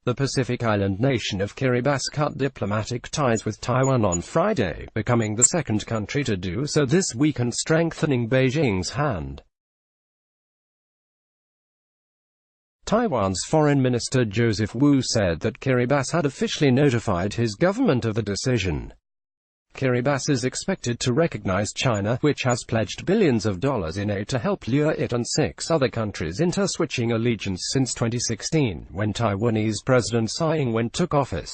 The Pacific island nation of Kiribati cut diplomatic ties with Taiwan on Friday, becoming the second country to do so this week and strengthening Beijing's hand. Taiwan's Foreign Minister Joseph Wu said that Kiribati had officially notified his government of the decision. Kiribati is expected to recognize China, which has pledged billions of dollars in aid to help lure it and 6 other countries into switching allegiance since 2016, when Taiwanese President Tsai Ing-wen took office.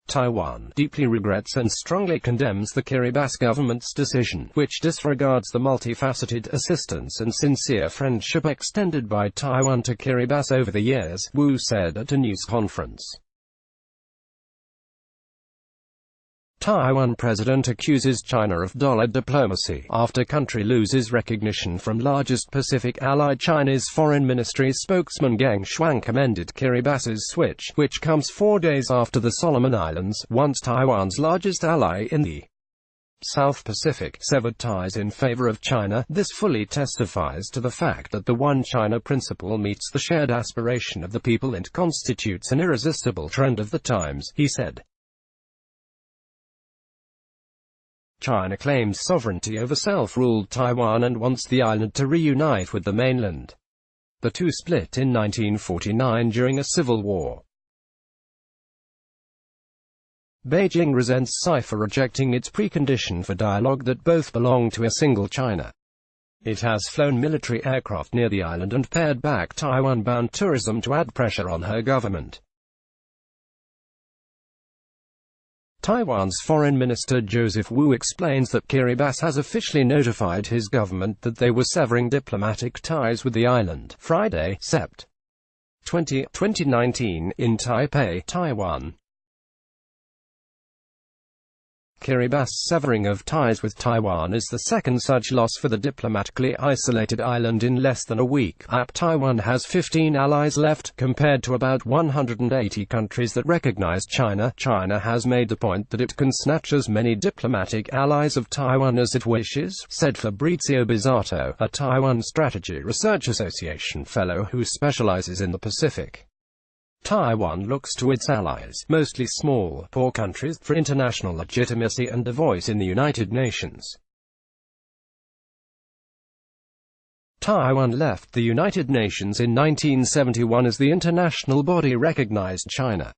Taiwan deeply regrets and strongly condemns the Kiribati government's decision, which disregards the multifaceted assistance and sincere friendship extended by Taiwan to Kiribati over the years, Wu said at a news conference. Taiwan president accuses China of dollar diplomacy after country loses recognition from largest Pacific ally. China's foreign ministry spokesman Geng Shuang commended Kiribati's switch, which comes 4 days after the Solomon Islands, once Taiwan's largest ally in the South Pacific, severed ties in favor of China. This fully testifies to the fact that the One China principle meets the shared aspiration of the people and constitutes an irresistible trend of the times, he said. China claims sovereignty over self-ruled Taiwan and wants the island to reunite with the mainland. The two split in 1949 during a civil war. Beijing resents Tsai for rejecting its precondition for dialogue that both belong to a single China. It has flown military aircraft near the island and pared back Taiwan-bound tourism to add pressure on her government. Taiwan's Foreign Minister Joseph Wu explains that Kiribati has officially notified his government that they were severing diplomatic ties with the island, Friday, Sept. 20, 2019, in Taipei, Taiwan. Kiribati's severing of ties with Taiwan is the second such loss for the diplomatically isolated island in less than a week. Taiwan has 15 allies left, compared to about 180 countries that recognize China. China has made the point that it can snatch as many diplomatic allies of Taiwan as it wishes, said Fabrizio Bizzato, a Taiwan Strategy Research Association fellow who specializes in the Pacific. Taiwan looks to its allies, mostly small, poor countries, for international legitimacy and a voice in the United Nations. Taiwan left the United Nations in 1971 as the international body recognized China.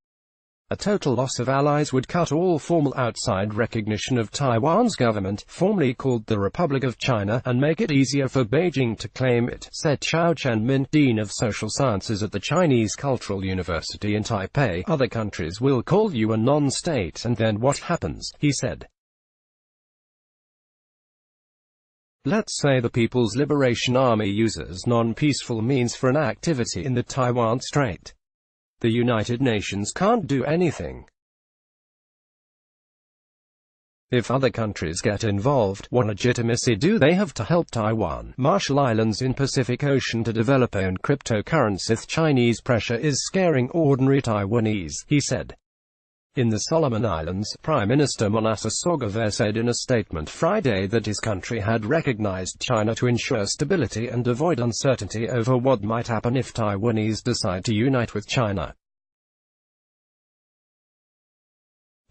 A total loss of allies would cut all formal outside recognition of Taiwan's government, formerly called the Republic of China, and make it easier for Beijing to claim it, said Xiao Chenmin, Dean of Social Sciences at the Chinese Cultural University in Taipei. Other countries will call you a non-state, and then what happens, he said. Let's say the People's Liberation Army uses non-peaceful means for an activity in the Taiwan Strait. The United Nations can't do anything. If other countries get involved, what legitimacy do they have to help Taiwan, Marshall Islands in Pacific Ocean to develop own cryptocurrency? Chinese pressure is scaring ordinary Taiwanese, he said. In the Solomon Islands, Prime Minister Manasseh Sogavare said in a statement Friday that his country had recognized China to ensure stability and avoid uncertainty over what might happen if Taiwanese decide to unite with China.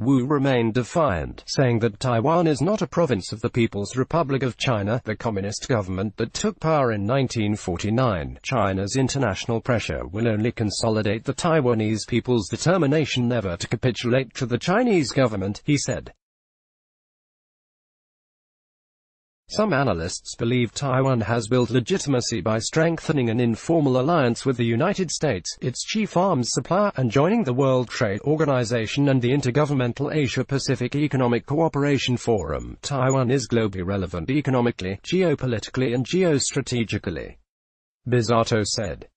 Wu remained defiant, saying that Taiwan is not a province of the People's Republic of China, the communist government that took power in 1949. China's international pressure will only consolidate the Taiwanese people's determination never to capitulate to the Chinese government, he said. Some analysts believe Taiwan has built legitimacy by strengthening an informal alliance with the United States, its chief arms supplier, and joining the World Trade Organization and the Intergovernmental Asia-Pacific Economic Cooperation Forum. Taiwan is globally relevant economically, geopolitically and geostrategically, Bizzato said.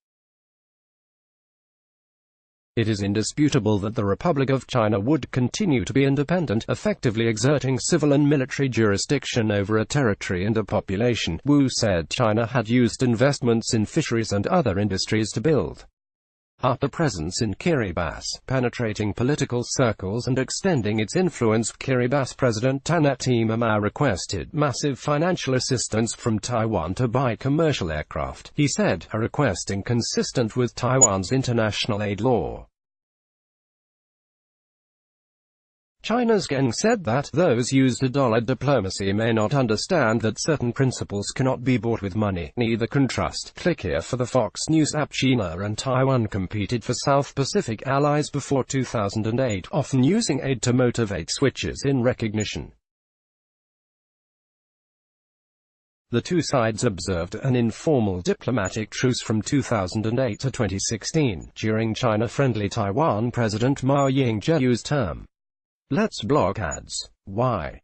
It is indisputable that the Republic of China would continue to be independent, effectively exerting civil and military jurisdiction over a territory and a population. Wu said China had used investments in fisheries and other industries to build up a presence in Kiribati, penetrating political circles and extending its influence. Kiribati President Taneti Mao requested massive financial assistance from Taiwan to buy commercial aircraft, he said, a request inconsistent with Taiwan's international aid law. China's Geng said that those used to dollar diplomacy may not understand that certain principles cannot be bought with money. Neither can trust. Click here for the Fox News app. China and Taiwan competed for South Pacific allies before 2008, often using aid to motivate switches in recognition. The two sides observed an informal diplomatic truce from 2008 to 2016. During China-friendly Taiwan President Ma Ying-jeou's term. Let's block ads. Why?